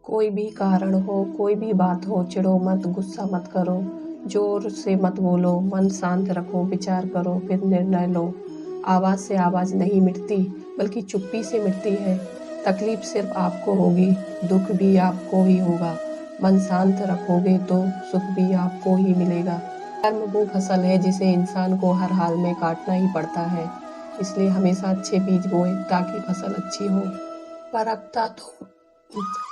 कोई भी कारण हो, कोई भी बात हो, चिढ़ो मत, गुस्सा मत करो, जोर से मत बोलो, मन शांत रखो, विचार करो, फिर निर्णय लो। आवाज़ से आवाज़ नहीं मिटती, बल्कि चुप्पी से मिटती है। तकलीफ सिर्फ आपको होगी, दुख भी आपको ही होगा। मन शांत रखोगे तो सुख भी आपको ही मिलेगा। कर्म वो फसल है जिसे इंसान को हर हाल में काटना ही पड़ता है। इसलिए हमेशा अच्छे बीज बोएं ताकि फसल अच्छी हो। परखता तो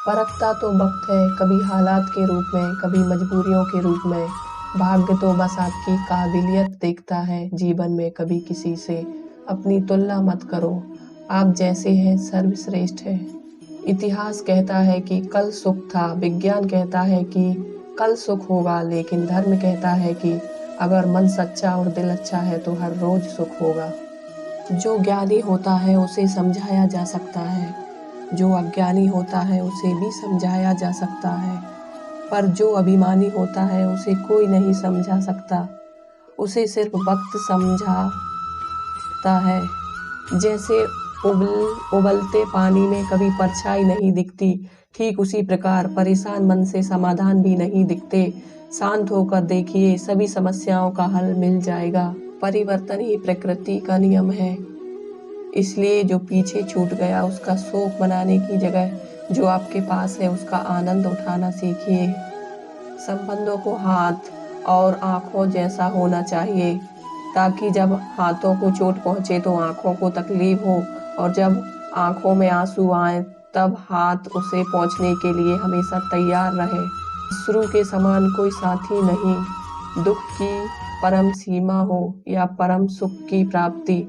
परखता तो वक्त है, कभी हालात के रूप में, कभी मजबूरियों के रूप में। भाग्य तो बस आपकी काबिलियत देखता है जीवन में, कभी किसी से अपनी तुलना मत करो। आप जैसे हैं सर्वश्रेष्ठ है। इतिहास कहता है कि कल सुख था, विज्ञान कहता है कि कल सुख होगा, लेकिन धर्म कहता है कि अगर मन सच्चा और दिल अच्छा है तो हर रोज सुख होगा। जो ज्ञानी होता है उसे समझाया जा सकता है, जो अज्ञानी होता है उसे भी समझाया जा सकता है, पर जो अभिमानी होता है उसे कोई नहीं समझा सकता, उसे सिर्फ वक्त समझाता है। जैसे उबलते पानी में कभी परछाई नहीं दिखती, ठीक उसी प्रकार परेशान मन से समाधान भी नहीं दिखते। शांत होकर देखिए, सभी समस्याओं का हल मिल जाएगा। परिवर्तन ही प्रकृति का नियम है। इसलिए जो पीछे छूट गया उसका शोक मनाने की जगह जो आपके पास है उसका आनंद उठाना सीखिए। संबंधों को हाथ और आँखों जैसा होना चाहिए, ताकि जब हाथों को चोट पहुँचे तो आँखों को तकलीफ हो, और जब आँखों में आंसू आए तब हाथ उसे पहुँचने के लिए हमेशा तैयार रहे। अश्रु के समान कोई साथी नहीं। दुख की परम सीमा हो या परम सुख की प्राप्ति,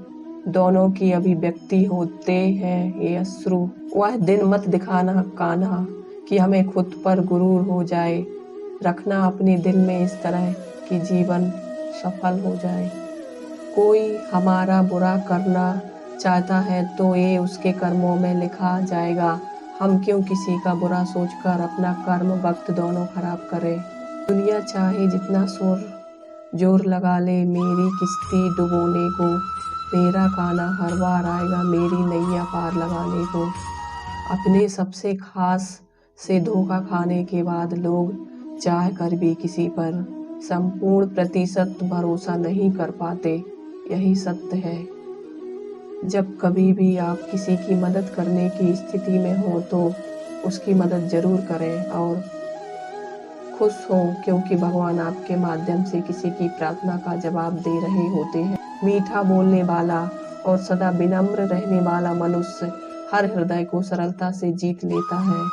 दोनों की अभिव्यक्ति होते हैं ये अश्रु। वह दिन मत दिखाना कान्हा कि हमें खुद पर गुरूर हो जाए, रखना अपने दिल में इस तरह कि जीवन सफल हो जाए। कोई हमारा बुरा करना चाहता है तो ये उसके कर्मों में लिखा जाएगा। हम क्यों किसी का बुरा सोचकर अपना कर्म वक्त दोनों खराब करें। दुनिया चाहे जितना जोर लगा ले मेरी किश्ती डुबोने को, मेरा कान्हा हर बार आएगा मेरी नैया पार लगाने को। अपने सबसे खास से धोखा खाने के बाद लोग चाह कर भी किसी पर संपूर्ण प्रतिशत भरोसा नहीं कर पाते, यही सत्य है। जब कभी भी आप किसी की मदद करने की स्थिति में हो तो उसकी मदद जरूर करें और खुश हो, क्योंकि भगवान आपके माध्यम से किसी की प्रार्थना का जवाब दे रहे होते हैं। मीठा बोलने वाला और सदा विनम्र रहने वाला मनुष्य हर हृदय को सरलता से जीत लेता है।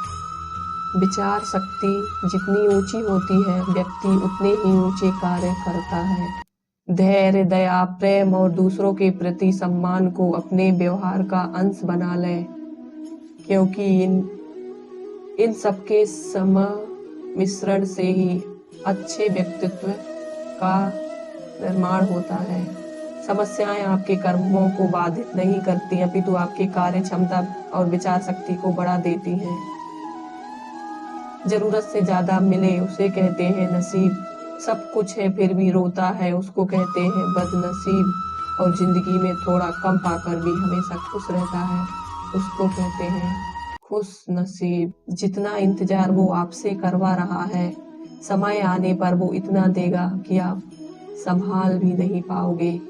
विचार शक्ति जितनी ऊंची होती है, व्यक्ति उतने ही ऊंचे कार्य करता है। धैर्य, दया, प्रेम और दूसरों के प्रति सम्मान को अपने व्यवहार का अंश बना लें, क्योंकि इन सबके मिश्रण से ही अच्छे व्यक्तित्व का निर्माण होता है। समस्याएं आपके कर्मों को बाधित नहीं करती, अपितु आपकी कार्य क्षमता और विचार शक्ति को बढ़ा देती हैं। जरूरत से ज्यादा मिले उसे कहते हैं नसीब, सब कुछ है फिर भी रोता है उसको कहते हैं बदनसीब, और जिंदगी में थोड़ा कम पाकर भी हमेशा खुश रहता है उसको कहते हैं खुश नसीब। जितना इंतजार वो आपसे करवा रहा है, समय आने पर वो इतना देगा कि आप संभाल भी नहीं पाओगे।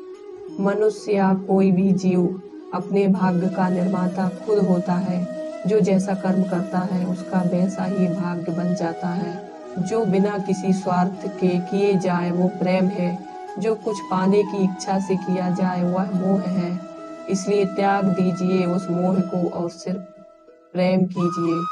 मनुष्य या कोई भी जीव अपने भाग्य का निर्माता खुद होता है। जो जैसा कर्म करता है उसका वैसा ही भाग्य बन जाता है। जो बिना किसी स्वार्थ के किए जाए वो प्रेम है, जो कुछ पाने की इच्छा से किया जाए वह मोह है। इसलिए त्याग दीजिए उस मोह को और सिर्फ प्रेम कीजिए।